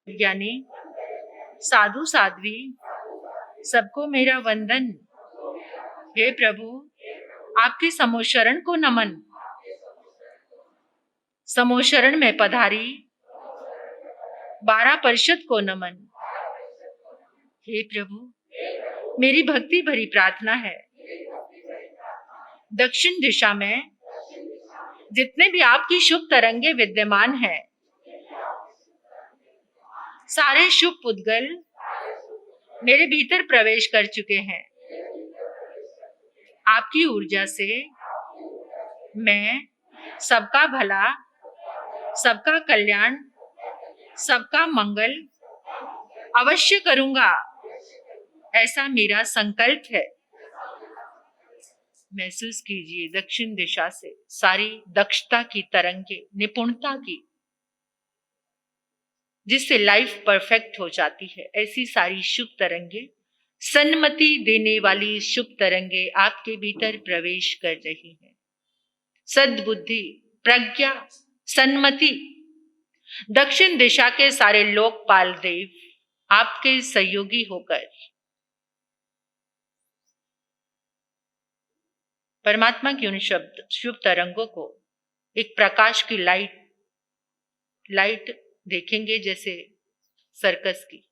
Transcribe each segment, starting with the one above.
ज्ञानी साधु साध्वी सबको मेरा वंदन। हे प्रभु, आपके समोशरण को नमन। समोशरण में पधारी 12 परिषद को नमन। हे प्रभु, मेरी भक्ति भरी प्रार्थना है, दक्षिण दिशा में जितने भी आपकी शुभ तरंगे विद्यमान हैं, सारे शुभ पुद्गल मेरे भीतर प्रवेश कर चुके हैं। आपकी ऊर्जा से मैं सबका भला, सबका कल्याण, सबका मंगल अवश्य करूंगा, ऐसा मेरा संकल्प है। महसूस कीजिए दक्षिण दिशा से सारी दक्षता की तरंगे, निपुणता की, जिससे लाइफ परफेक्ट हो जाती है, ऐसी सारी शुभ तरंगे, सन्मति देने वाली शुभ तरंगे आपके भीतर प्रवेश कर रही हैं। सद्बुद्धि, प्रज्ञा, सन्मति, दक्षिण दिशा के सारे लोकपाल देव आपके सहयोगी होकर परमात्मा की उन शुभ तरंगों को एक प्रकाश की लाइट देखेंगे, जैसे सर्कस की।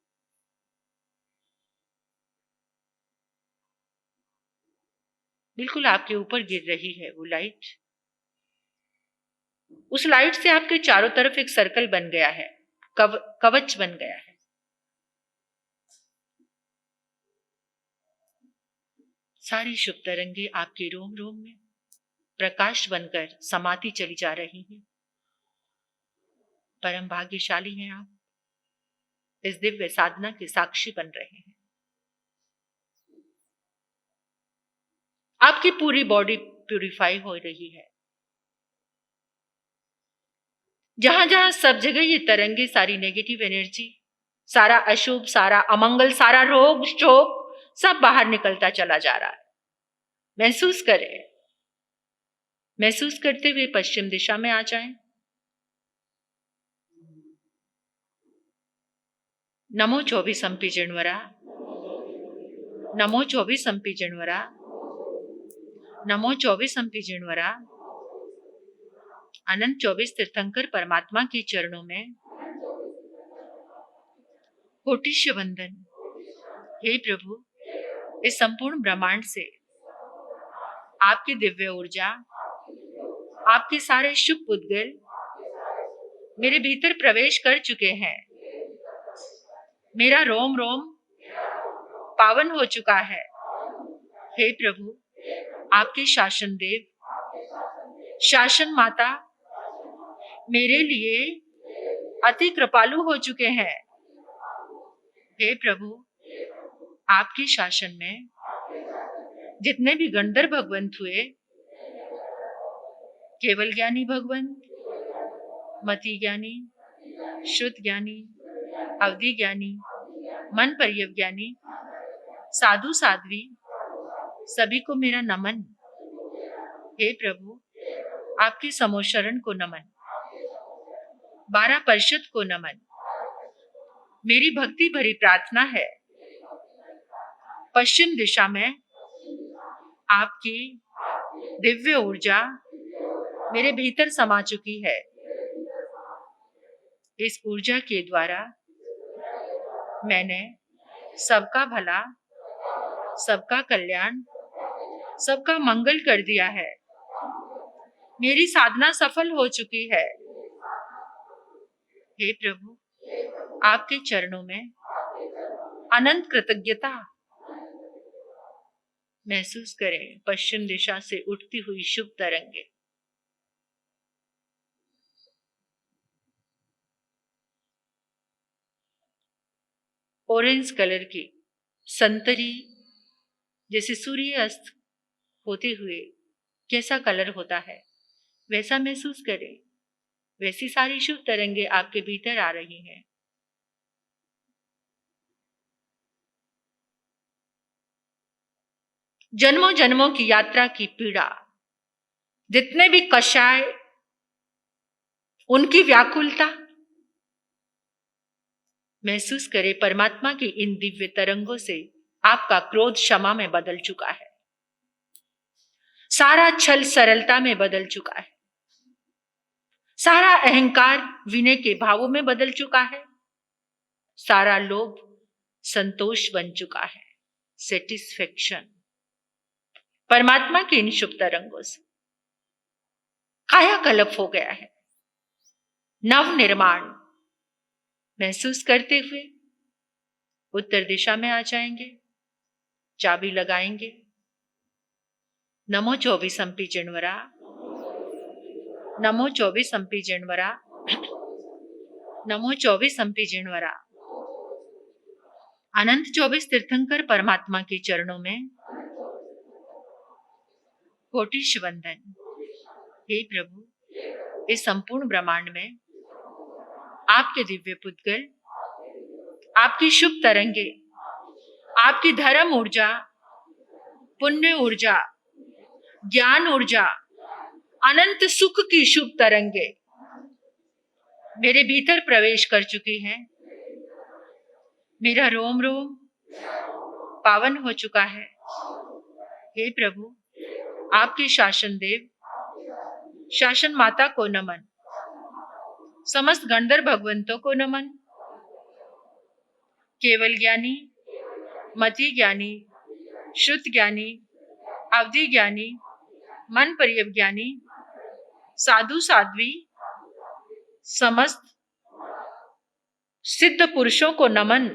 बिल्कुल आपके ऊपर गिर रही है वो लाइट। उस लाइट से आपके चारों तरफ एक सर्कल बन गया है, कवच बन गया है। सारी शुभ तरंगे आपके रोम रोम में प्रकाश बनकर समाती चली जा रही हैं। परम भाग्यशाली हैं आप, इस दिव्य साधना के साक्षी बन रहे हैं। आपकी पूरी बॉडी प्यूरिफाई हो रही है। जहां जहां सब जगह ये तरंगे, सारी नेगेटिव एनर्जी, सारा अशुभ, सारा अमंगल, सारा रोग शोक सब बाहर निकलता चला जा रहा है। महसूस करें। महसूस करते हुए पश्चिम दिशा में आ जाएं। नमो 24 हम्पी जिणवरा, नमो 24 हम्पी जिणवरा, नमो 24 हम्पी जिणवरा। अनंत 24 तीर्थंकर परमात्मा के चरणों में कोटिश्य वंदन। हे प्रभु, इस संपूर्ण ब्रह्मांड से आपकी दिव्य ऊर्जा, आपके सारे शुभ पुद्गल मेरे भीतर प्रवेश कर चुके हैं। मेरा रोम रोम पावन हो चुका है। हे प्रभु, आपके शासन देव, शासन माता मेरे लिए अति कृपालु हो चुके हैं। हे प्रभु, आपके शासन में जितने भी गंधर्व भगवंत हुए, केवल ज्ञानी भगवंत, मति ज्ञानी, शुद्ध ज्ञानी, अवधि ज्ञानी, मन पर्यव ज्ञानी, साधु साध्वी, सभी को मेरा नमन। हे प्रभु, आपके समोशरण को नमन, 12 परिषद को नमन। मेरी भक्ति भरी प्रार्थना है, पश्चिम दिशा में आपकी दिव्य ऊर्जा मेरे भीतर समा चुकी है। इस ऊर्जा के द्वारा मैंने सबका भला, सबका कल्याण, सबका मंगल कर दिया है। मेरी साधना सफल हो चुकी है। हे प्रभु, आपके चरणों में अनंत कृतज्ञता। महसूस करें पश्चिम दिशा से उठती हुई शुभ तरंगे। ऑरेंज कलर की संतरी, जैसे सूर्य अस्त होते हुए कैसा कलर होता है, वैसा महसूस करें। वैसी सारी शुभ तरंगे आपके भीतर आ रही हैं। जन्मों जन्मों की यात्रा की पीड़ा, जितने भी कषाय, उनकी व्याकुलता, महसूस करें परमात्मा की इन दिव्य तरंगों से आपका क्रोध क्षमा में बदल चुका है, सारा छल सरलता में बदल चुका है, सारा अहंकार विनय के भावों में बदल चुका है, सारा लोभ संतोष बन चुका है, सेटिस्फेक्शन। परमात्मा के इन शुभ तरंगों से कायाकल्प हो गया है। नव निर्माण महसूस करते हुए उत्तर दिशा में आ जाएंगे, चाबी लगाएंगे। नमो 24 अंपी जिणवरा, नमो 24 अंपी जिणवरा, नमो 24 अंपी जिणवरा। अनंत 24 तीर्थंकर परमात्मा के चरणों में कोटिश वंदन। हे प्रभु, इस संपूर्ण ब्रह्मांड में आपके दिव्य पुद्गल, आपकी शुभ तरंगे, आपकी धर्म ऊर्जा, पुण्य ऊर्जा, ज्ञान ऊर्जा, अनंत सुख की शुभ तरंगे मेरे भीतर प्रवेश कर चुकी हैं। मेरा रोम रोम पावन हो चुका है। हे प्रभु, आपके शासन देव, शासन माता को नमन, समस्त गणधर भगवंतों को नमन। केवल ज्ञानी, मति ज्ञानी, शुद्ध ज्ञानी, अवधि ज्ञानी, मन पर्यव ज्ञानी, साधु साध्वी, समस्त सिद्ध पुरुषों को नमन।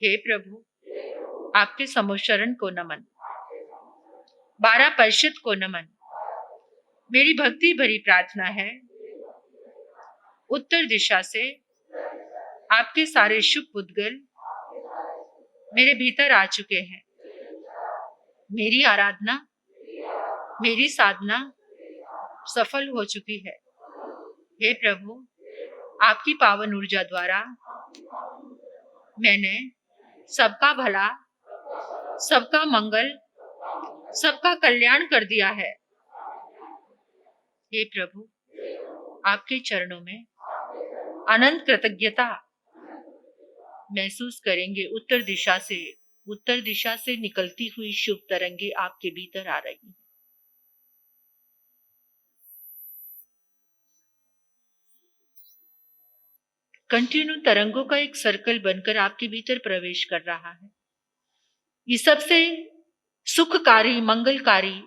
हे प्रभु, आपके समोशरण को नमन, 12 परिषद को नमन। मेरी भक्ति भरी प्रार्थना है, उत्तर दिशा से आपके सारे शुभ पुद्गल मेरे भीतर आ चुके हैं। मेरी आराधना, मेरी साधना सफल हो चुकी है। हे प्रभु, आपकी पावन ऊर्जा द्वारा मैंने सबका भला, सबका मंगल, सबका कल्याण कर दिया है। हे प्रभु, आपके चरणों में अनंत कृतज्ञता महसूस करेंगे। उत्तर दिशा से निकलती हुई शुभ तरंगे आपके भीतर आ रही हैं। कंटिन्यू तरंगों का एक सर्कल बनकर आपके भीतर प्रवेश कर रहा है। ये सबसे सुखकारी, मंगलकारी,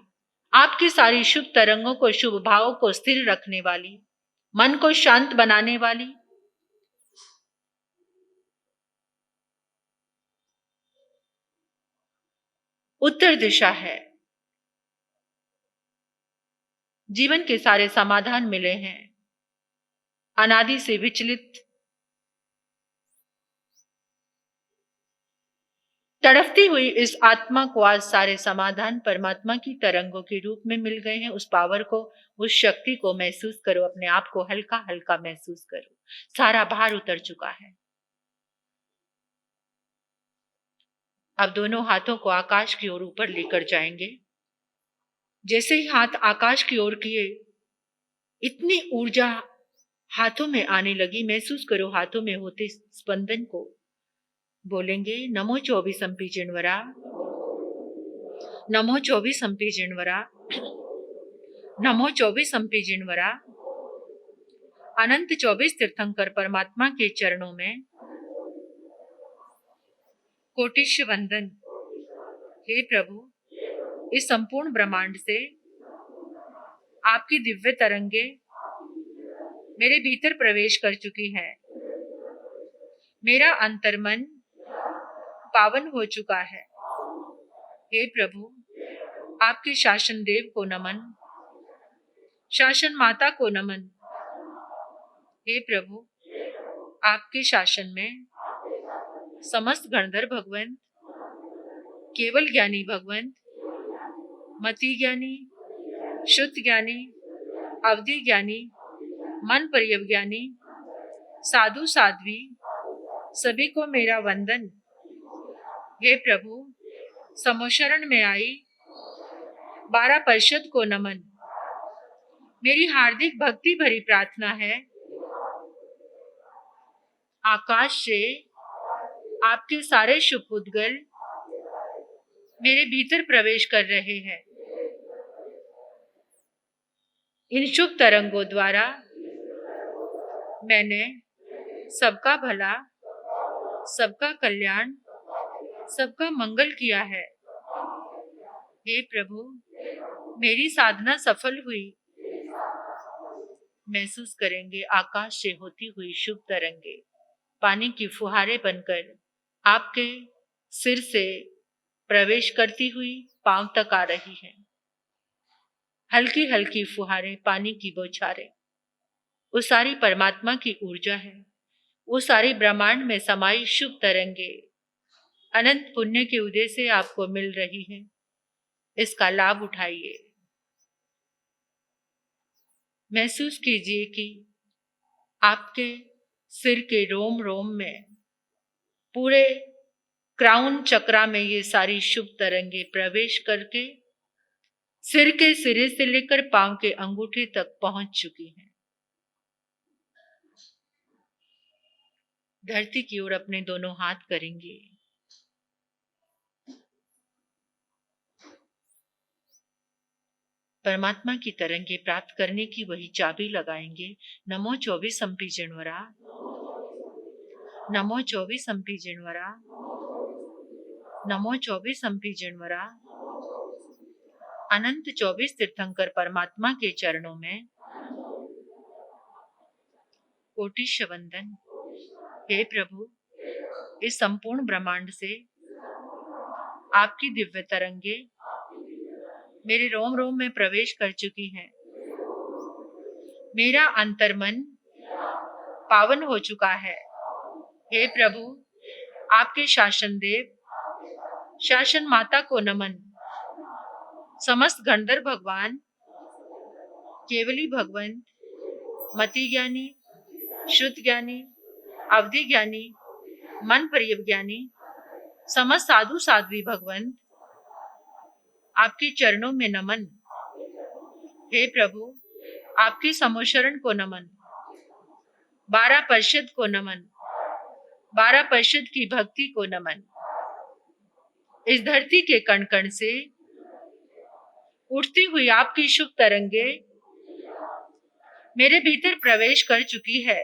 आपकी सारी शुभ तरंगों को, शुभ भावों को स्थिर रखने वाली, मन को शांत बनाने वाली, उत्तर दिशा है। जीवन के सारे समाधान मिले हैं। अनादि से विचलित, तड़पती हुई इस आत्मा को आज सारे समाधान परमात्मा की तरंगों के रूप में मिल गए हैं। उस पावर को, उस शक्ति को महसूस करो। अपने आप को हल्का हल्का महसूस करो। सारा भार उतर चुका है। अब दोनों हाथों को आकाश की ओर ऊपर लेकर जाएंगे। जैसे ही हाथ आकाश की ओर किए, इतनी ऊर्जा हाथों में आने लगी। महसूस करो हाथों में होते स्पंदन को। बोलेंगे नमो 24 अंपी जिणवरा, नमो 24 अंपी जिणवरा, नमो 24 अंपी जिणवरा। अनंत 24 तीर्थंकर परमात्मा के चरणों में कोटिश वंदन। हे प्रभु, इस संपूर्ण ब्रह्मांड से आपकी दिव्य तरंगे मेरे भीतर प्रवेश कर चुकी हैं। मेरा अंतर्मन पावन हो चुका है। हे प्रभु, आपके शासन देव को नमन, शासन माता को नमन। हे प्रभु, आपके शासन में समस्त गणधर भगवंत, केवल ज्ञानी भगवंत, मति ज्ञानी, शुद्ध ज्ञानी, अवधि ज्ञानी, मन पर्यव ज्ञानी, साधु साध्वी, सभी को मेरा वंदन। हे प्रभु, समोशरण में आई 12 परिषद को नमन। मेरी हार्दिक भक्ति भरी प्रार्थना है, आकाश से आपके सारे शुभ उद्गल मेरे भीतर प्रवेश कर रहे हैं। इन शुभ तरंगों द्वारा मैंने सबका भला, सबका कल्याण, सबका मंगल किया है। हे प्रभु, मेरी साधना सफल हुई। महसूस करेंगे आकाश से होती हुई शुभ तरंगे पानी की फुहारे बनकर आपके सिर से प्रवेश करती हुई पांव तक आ रही हैं। हल्की हल्की फुहारें, पानी की बौछारें, वो सारी परमात्मा की ऊर्जा है। वो सारी ब्रह्मांड में समाई शुभ तरंगे अनंत पुण्य के उदय से आपको मिल रही है। इसका लाभ उठाइए। महसूस कीजिए कि आपके सिर के रोम रोम में, पूरे क्राउन चक्रा में ये सारी शुभ तरंगे प्रवेश करके सिर के सिरे से लेकर पांव के अंगूठे तक पहुंच चुकी हैं। धरती की ओर अपने दोनों हाथ करेंगे। परमात्मा की तरंगे प्राप्त करने की वही चाबी लगाएंगे। नमो 24 संपी जिणवरा, नमो 24 संपी जिणवरा, नमो 24 संपी जिणवरा। अनंत 24 तीर्थंकर परमात्मा के चरणों में कोटिश वंदन। हे प्रभु, इस संपूर्ण ब्रह्मांड से आपकी दिव्य तरंगे मेरे रोम रोम में प्रवेश कर चुकी हैं। मेरा अंतर्मन पावन हो चुका है। हे प्रभु, आपके शासन देव, शासन माता को नमन। समस्त गंधर्व भगवान, केवली भगवंत, मति ज्ञानी, शुद्ध ज्ञानी, अवधि ज्ञानी, मन प्रिय ज्ञानी, समस्त साधु साध्वी भगवंत, आपके चरणों में नमन। हे प्रभु, आपके समोशरण को नमन। 12% को नमन। 12% की भक्ति को नमन। इस धरती के कण कण से उठती हुई आपकी शुभ तरंगे मेरे भीतर प्रवेश कर चुकी है।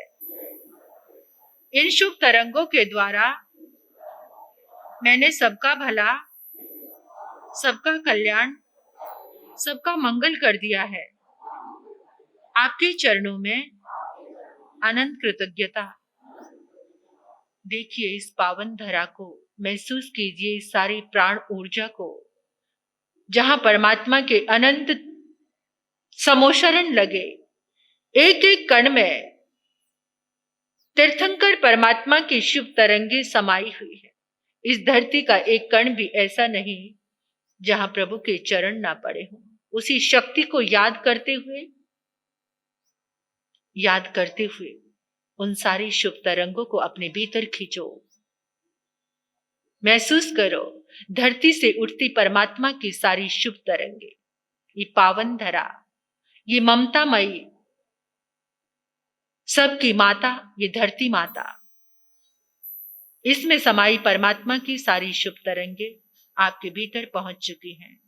इन शुभ तरंगों के द्वारा मैंने सबका भला, सबका कल्याण, सबका मंगल कर दिया है। आपके चरणों में अनंत कृतज्ञता। देखिए इस पावन धरा को, महसूस कीजिए इस सारी प्राण ऊर्जा को, जहां परमात्मा के अनंत समोशरण लगे। एक एक कण में तीर्थंकर परमात्मा की शुभ तरंगे समाई हुई है। इस धरती का एक कण भी ऐसा नहीं जहां प्रभु के चरण ना पड़े हों। उसी शक्ति को याद करते हुए उन सारी शुभ तरंगों को अपने भीतर खींचो। महसूस करो धरती से उठती परमात्मा की सारी शुभ तरंगे, ये पावन धरा, ये ममतामयी, सबकी माता, ये धरती माता, इसमें समाई परमात्मा की सारी शुभ तरंगे आपके भीतर पहुंच चुकी हैं।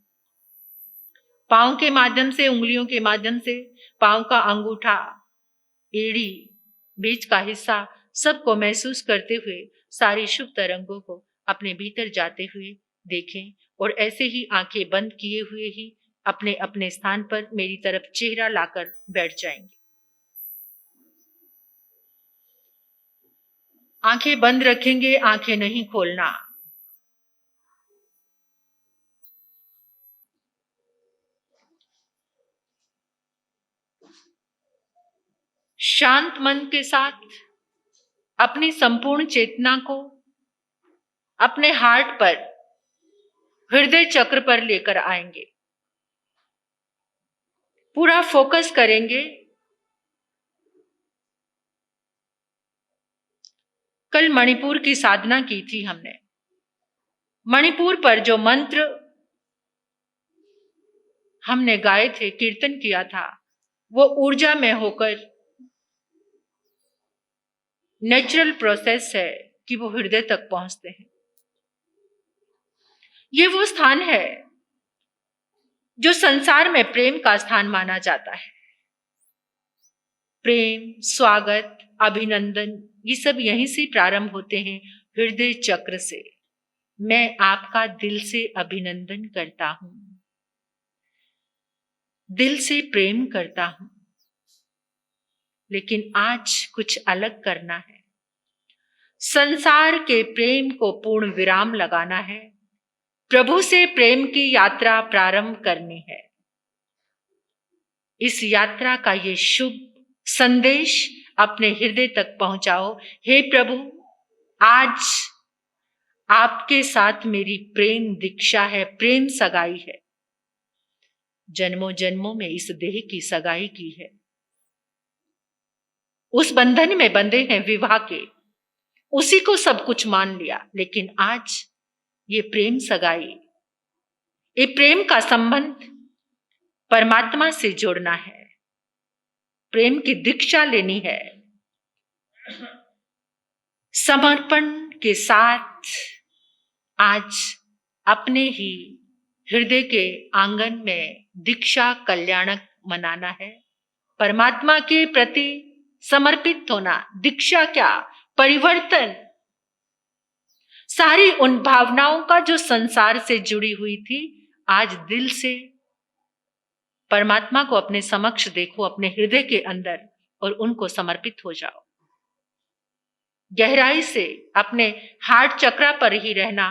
पांव के माध्यम से, उंगलियों के माध्यम से, पांव का अंगूठा, एड़ी, बीच का हिस्सा, सबको महसूस करते हुए सारी शुभ तरंगों को अपने भीतर जाते हुए देखें। और ऐसे ही आंखें बंद किए हुए ही अपने अपने स्थान पर मेरी तरफ चेहरा लाकर बैठ जाएंगे। आंखें बंद रखेंगे, आंखें नहीं खोलना। शांत मन के साथ अपनी संपूर्ण चेतना को अपने हार्ट पर, हृदय चक्र पर लेकर आएंगे। पूरा फोकस करेंगे। कल मणिपुर की साधना की थी हमने। मणिपुर पर जो मंत्र हमने गाए थे, कीर्तन किया था, वो ऊर्जा में होकर नेचुरल प्रोसेस है कि वो हृदय तक पहुंचते हैं। ये वो स्थान है जो संसार में प्रेम का स्थान माना जाता है। प्रेम, स्वागत, अभिनंदन, ये सब यहीं से प्रारंभ होते हैं, हृदय चक्र से। मैं आपका दिल से अभिनंदन करता हूं, दिल से प्रेम करता हूं, लेकिन आज कुछ अलग करना है। संसार के प्रेम को पूर्ण विराम लगाना है, प्रभु से प्रेम की यात्रा प्रारंभ करनी है। इस यात्रा का ये शुभ संदेश अपने हृदय तक पहुंचाओ। हे प्रभु, आज आपके साथ मेरी प्रेम दीक्षा है, प्रेम सगाई है। जन्मों जन्मों में इस देह की सगाई की है, उस बंधन में बंधे हैं विवाह के, उसी को सब कुछ मान लिया। लेकिन आज ये प्रेम सगाई, ये प्रेम का संबंध परमात्मा से जोड़ना है, प्रेम की दीक्षा लेनी है। समर्पण के साथ आज अपने ही हृदय के आंगन में दीक्षा कल्याणक मनाना है। परमात्मा के प्रति समर्पित होना। दीक्षा क्या? परिवर्तन। सारी उन भावनाओं का जो संसार से जुड़ी हुई थी, आज दिल से परमात्मा को अपने समक्ष देखो, अपने हृदय के अंदर, और उनको समर्पित हो जाओ। गहराई से अपने हार्ट चक्रा पर ही रहना,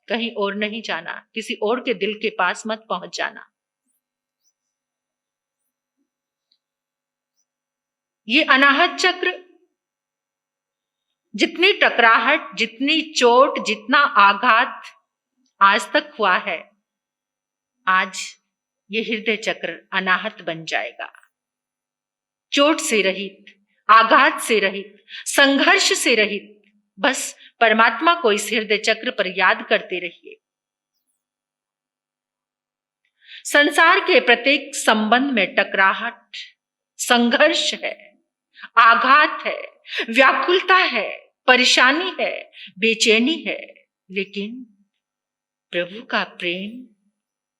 कहीं और नहीं जाना, किसी और के दिल के पास मत पहुंच जाना। ये अनाहत चक्र, जितनी टकराहट, जितनी चोट, जितना आघात आज तक हुआ है, आज ये हृदय चक्र अनाहत बन जाएगा। चोट से रहित, आघात से रहित, संघर्ष से रहित, बस परमात्मा को इस हृदय चक्र पर याद करते रहिए। संसार के प्रत्येक संबंध में टकराहट, संघर्ष है, आघात है, व्याकुलता है, परेशानी है, बेचैनी है, लेकिन प्रभु का प्रेम,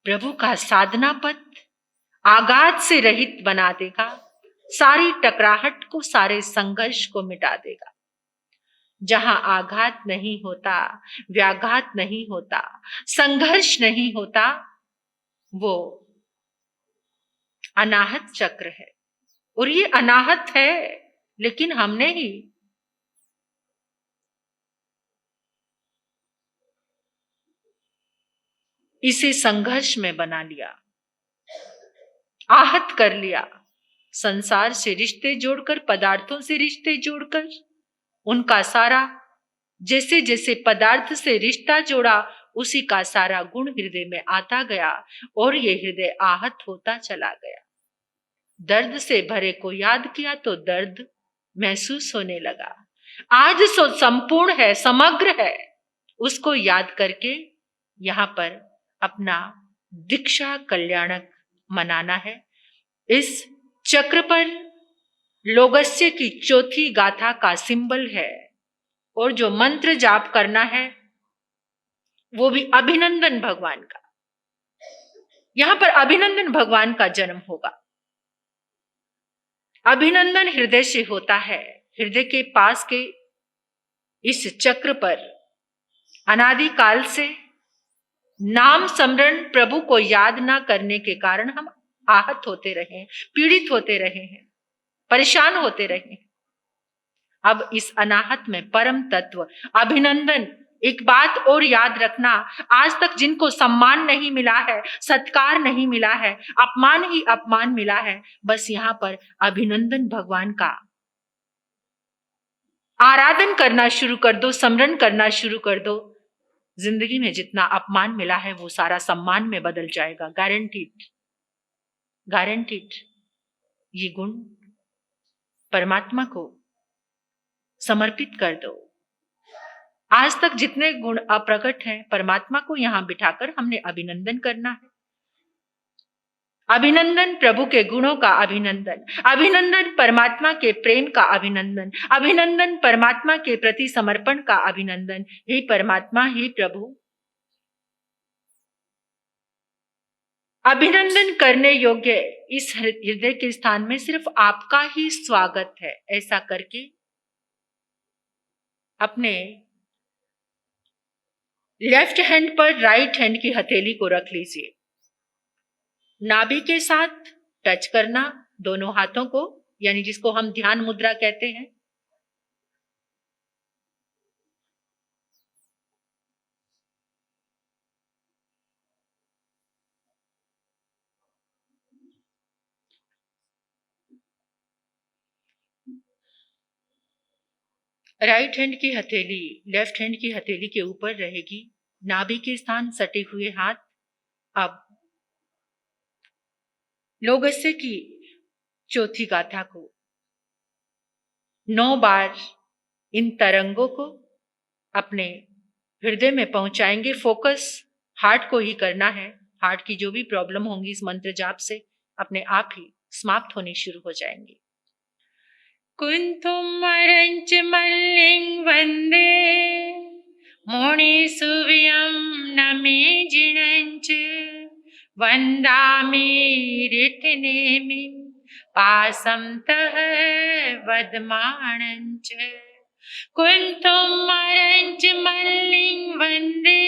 प्रभु का साधना पथ आघात से रहित बना देगा, सारी टकराहट को, सारे संघर्ष को मिटा देगा। जहां आघात नहीं होता, व्याघात नहीं होता, संघर्ष नहीं होता, वो अनाहत चक्र है। और ये अनाहत है, लेकिन हमने ही इसे संघर्ष में बना लिया, आहत कर लिया। संसार से रिश्ते जोड़कर, पदार्थों से रिश्ते जोड़कर, उनका सारा, जैसे जैसे पदार्थ से रिश्ता जोड़ा, उसी का सारा गुण हृदय में आता गया और ये हृदय आहत होता चला गया। दर्द से भरे को याद किया तो दर्द महसूस होने लगा। आज सो संपूर्ण है, समग्र है, उसको याद करके यहां पर अपना दीक्षा कल्याणक मनाना है। इस चक्र पर लोगस्य की चौथी गाथा का सिंबल है, और जो मंत्र जाप करना है वो भी अभिनंदन भगवान का। यहां पर अभिनंदन भगवान का जन्म होगा। अभिनंदन हृदय से होता है। हृदय के पास के इस चक्र पर अनादि काल से नाम स्मरण, प्रभु को याद ना करने के कारण हम आहत होते रहे, पीड़ित होते रहे हैं, परेशान होते रहे हैं। अब इस अनाहत में परम तत्व अभिनंदन। एक बात और याद रखना, आज तक जिनको सम्मान नहीं मिला है, सत्कार नहीं मिला है, अपमान ही अपमान मिला है, बस यहां पर अभिनंदन भगवान का आराधन करना शुरू कर दो, स्मरण करना शुरू कर दो। जिंदगी में जितना अपमान मिला है वो सारा सम्मान में बदल जाएगा, गारंटीड, गारंटीड। ये गुण परमात्मा को समर्पित कर दो। आज तक जितने गुण अप्रकट हैं, परमात्मा को यहां बिठाकर हमने अभिनंदन करना है। अभिनंदन प्रभु के गुणों का अभिनंदन, अभिनंदन परमात्मा के प्रेम का अभिनंदन, अभिनंदन परमात्मा के प्रति समर्पण का अभिनंदन। हे परमात्मा, हे प्रभु, अभिनंदन करने योग्य इस हृदय के स्थान में सिर्फ आपका ही स्वागत है। ऐसा करके अपने लेफ्ट हैंड पर राइट हैंड की हथेली को रख लीजिए। नाभि के साथ टच करना दोनों हाथों को, यानी जिसको हम ध्यान मुद्रा कहते हैं। राइट हैंड की हथेली लेफ्ट हैंड की हथेली के ऊपर रहेगी, नाभि के स्थान सटे हुए हाथ। अब लोगस्य की चौथी गाथा को 9 बार इन तरंगों को अपने हृदय में पहुंचाएंगे। फोकस हार्ट को ही करना है। हार्ट की जो भी प्रॉब्लम होंगी इस मंत्र जाप से अपने आप ही समाप्त होनी शुरू हो जाएंगी। कुंतुम मरंच मल्लिंग वंदे मोणि सुव्यम नमे जिणंच वंदामि रिटनेमिं पासं तः वदमाणंच। कुंतुम मरंच मल्लिंग वंदे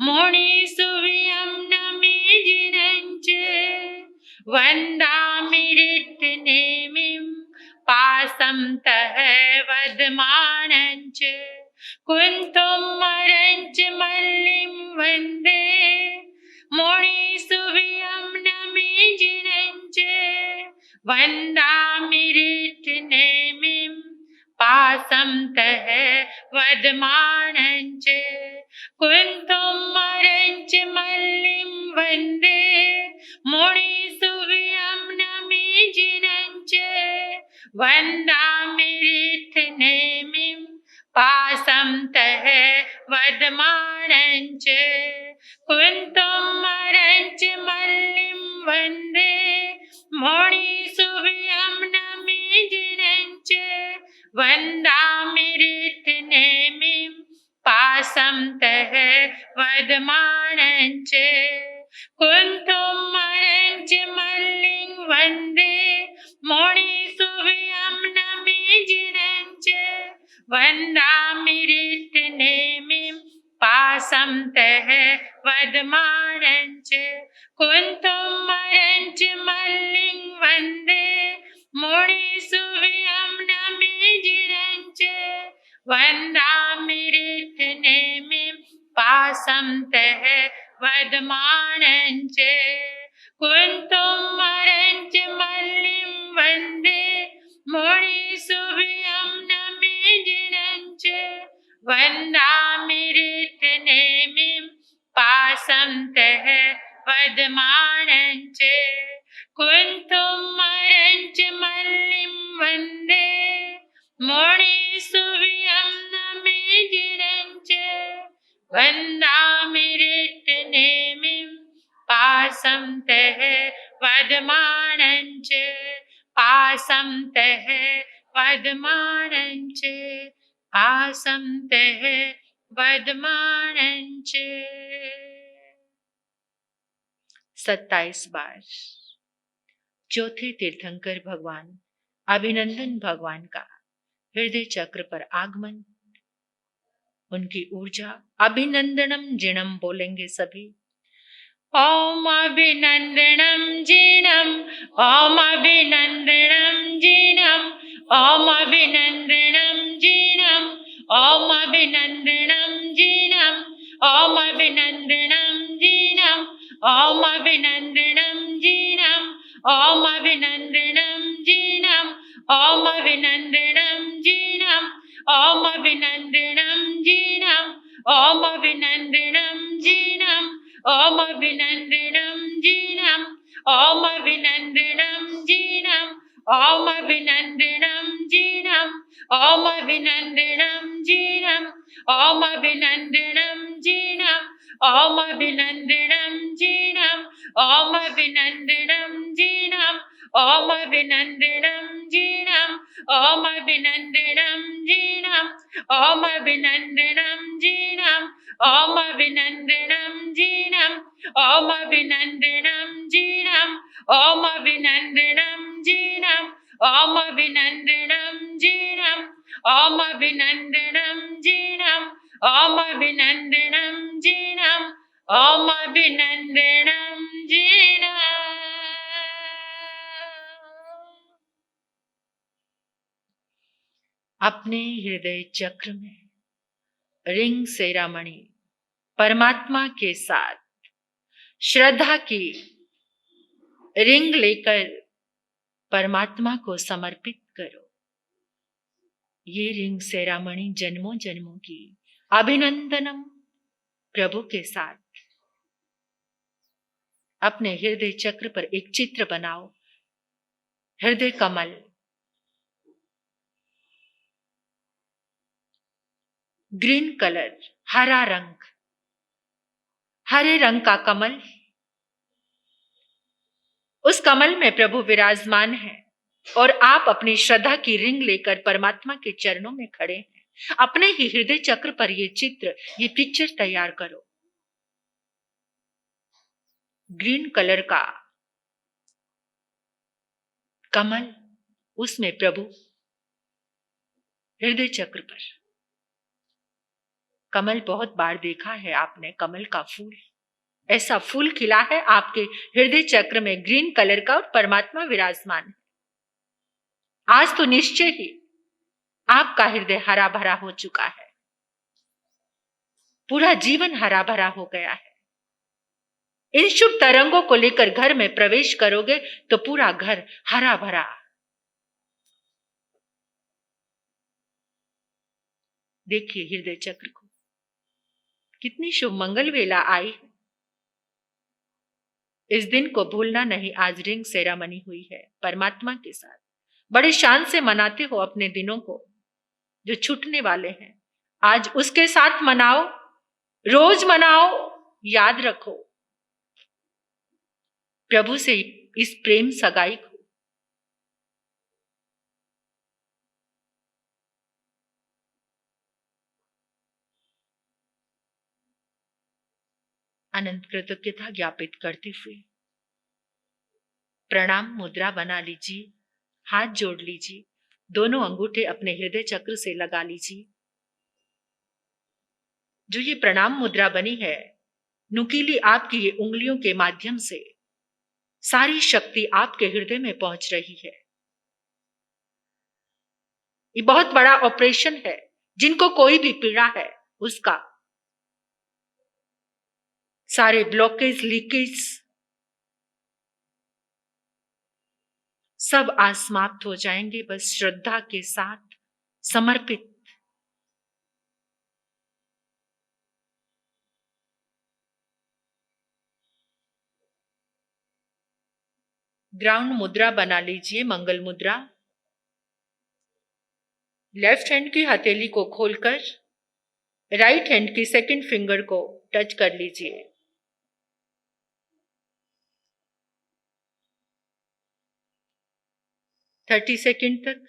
मोणि सुव्यम नमे जिणंच वंदामि रिटनेमिं पासं तः वदमाणंच। कुंतुम मरंच मल्लिं वंदे मोणि सुव्यम नमे जिणंच वंदामि रिटनेमिं पासं तः वदमाणंच। कुंतुम मरंच मल्लिं वंदे मोणि सुव्यम नमे जिणंच वंदामि रिटनेमिं पासं तः वदमाणंच। कुंतुम मरंच मल्लिं वंदे मोणि सुव्यम नमे जिणंच वंदामि रिटनेमिं पासं तः वदमाणंच। कुंतुम मरंच मल्लिं वंदे मोणि सुव्यम नमे जिणंच वंदामि रिटनेमिं पासं तः वदमाणंच। कुंतुम मरंच मल्लिं वंदे मोणि सुव्यम नमे जिणंच वंदामि रिटनेमिं पासं तः वदमाणंच। कुंतुम मरंच मल्लिं वंदे मोणि सुव्यम नमे जिणंच वंदामि रिटनेमिं पासं तः वदमाणंच। कुंतुम मरंच मल्लिं वंदे मोणि सुव्यम नमे जिणंच वंदामि रिटनेमिं पासं तः वदमाणंच। पासं तः वदमाणंच। पासं तः वदमाणंच। 27 बार चौथे तीर्थंकर भगवान अभिनंदन भगवान का हृदय चक्र पर आगमन, उनकी ऊर्जा अभिनंदनम जिणम बोलेंगे सभी। ओम अभिनंदनम जिणम, ओम अभिनंदनम जिणम, ओम अभिनंदनम जिणम, ओम अभिनंदनम जिणम, ओम अभिनंदनम जिणम, ओम अभिनंदनम जिणम, ओम अभिनंदनम जिणम, ओम अभिनंदनम जिणम, ओम अभिनंदनम जिणम, ओम अभिनंदनम जिणम, ओम अभिनंदनम जिणम, ओम अभिनंदनम जिणम, ओम अभिनंदनम जिणम, ओम अभिनंदनम जिणम, ओम अभिनंदनम जिणम, ओम अभिनंदनम जीणम, ओम अभिनंदनम जीणम, ओम अभिनंदनम जीणम, ओम अभिनंदनम जीणम, ओम अभिनंदनम जीणम, ओम अभिनंदनम जीणम, ओम अभिनंदनम जीणम, ओम अभिनंदनम जीणम, ओम अभिनंदनम जीणम, ओम अभिनंदनम जीणम, ओम अभिनंदनम जीणम, ओम अभिनंदनम जीणम। अपने हृदय चक्र में रिंग सेरामणि परमात्मा के साथ श्रद्धा की रिंग लेकर परमात्मा को समर्पित करो। ये रिंग सेरामणि जन्मों जन्मों की अभिनंदनम प्रभु के साथ। अपने हृदय चक्र पर एक चित्र बनाओ, हृदय कमल, ग्रीन कलर, हरा रंग, हरे रंग का कमल। उस कमल में प्रभु विराजमान है और आप अपनी श्रद्धा की रिंग लेकर परमात्मा के चरणों में खड़े हैं। अपने ही हृदय चक्र पर ये चित्र, ये पिक्चर तैयार करो। ग्रीन कलर का कमल, उसमें प्रभु हृदय चक्र पर। कमल बहुत बार देखा है आपने, कमल का फूल, ऐसा फूल खिला है आपके हृदय चक्र में ग्रीन कलर का और परमात्मा विराजमान है। आज तो निश्चय ही आपका हृदय हरा भरा हो चुका है, पूरा जीवन हरा भरा हो गया है। इन शुभ तरंगों को लेकर घर में प्रवेश करोगे तो पूरा घर हरा भरा। देखिए हृदय चक्र को, कितनी शुभ मंगल वेला आई है। इस दिन को भूलना नहीं। आज रिंग सेरामनी हुई है परमात्मा के साथ। बड़े शान से मनाते हो अपने दिनों को जो छूटने वाले हैं। आज उसके साथ मनाओ, रोज मनाओ। याद रखो प्रभु से इस प्रेम सगाई को। अनंत कृतज्ञता ज्ञापित करते हुए प्रणाम मुद्रा बना लीजिए, हाथ जोड़ लीजिए, दोनों अंगूठे अपने हृदय चक्र से लगा लीजिए। जो ये प्रणाम मुद्रा बनी है, नुकीली आपकी ये उंगलियों के माध्यम से सारी शक्ति आपके हृदय में पहुंच रही है। ये बहुत बड़ा ऑपरेशन है। जिनको कोई भी पीड़ा है उसका सारे ब्लॉकेज, लीकेज सब आज समाप्त हो जाएंगे। बस श्रद्धा के साथ समर्पित ग्राउंड मुद्रा बना लीजिए, मंगल मुद्रा। लेफ्ट हैंड की हथेली को खोलकर राइट हैंड की सेकंड फिंगर को टच कर लीजिए। थर्टी सेकेंड तक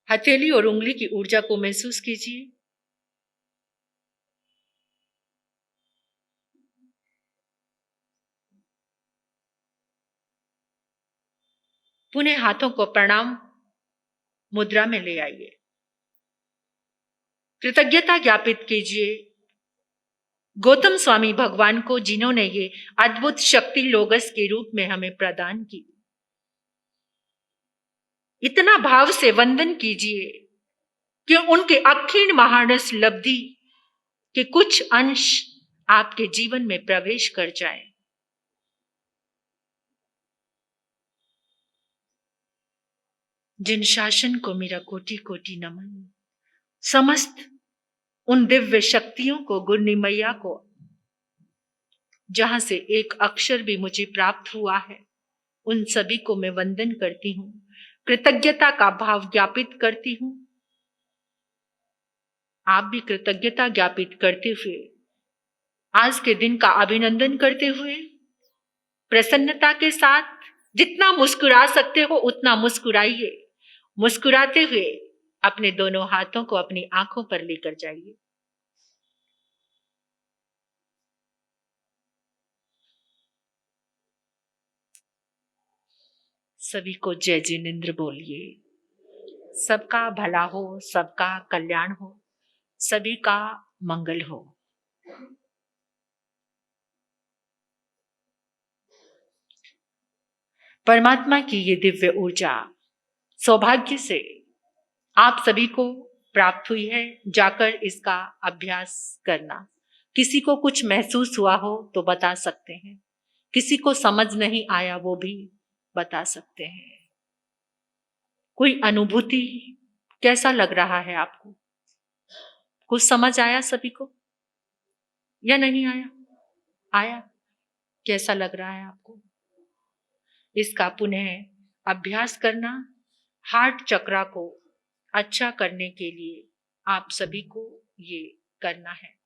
हथेली और उंगली की ऊर्जा को महसूस कीजिए। पुनः हाथों को प्रणाम मुद्रा में ले आइए। कृतज्ञता ज्ञापित कीजिए गौतम स्वामी भगवान को, जिन्होंने ये अद्भुत शक्ति लोगस के रूप में हमें प्रदान की। इतना भाव से वंदन कीजिए कि उनके अखीण महानस लब्धि के कुछ अंश आपके जीवन में प्रवेश कर जाए। जिन शासन को मेरा कोटि कोटि नमन। समस्त उन दिव्य शक्तियों को, गुरनी मैया को, जहां से एक अक्षर भी मुझे प्राप्त हुआ है, उन सभी को मैं वंदन करती हूं, कृतज्ञता का भाव ज्ञापित करती हूं। आप भी कृतज्ञता ज्ञापित करते हुए आज के दिन का अभिनंदन करते हुए प्रसन्नता के साथ जितना मुस्कुरा सकते हो उतना मुस्कुराइए। मुस्कुराते हुए अपने दोनों हाथों को अपनी आंखों पर लेकर जाइए। सभी को जय जिनेंद्र बोलिए। सबका भला हो, सबका कल्याण हो, सभी का मंगल हो। परमात्मा की ये दिव्य ऊर्जा सौभाग्य से आप सभी को प्राप्त हुई है। जाकर इसका अभ्यास करना। किसी को कुछ महसूस हुआ हो तो बता सकते हैं, किसी को समझ नहीं आया वो भी बता सकते हैं। कोई अनुभूति कैसा लग रहा है आपको? कुछ समझ आया सभी को या नहीं आया? आया? कैसा लग रहा है आपको? इसका पुनः अभ्यास करना हार्ट चक्रा को अच्छा करने के लिए आप सभी को ये करना है।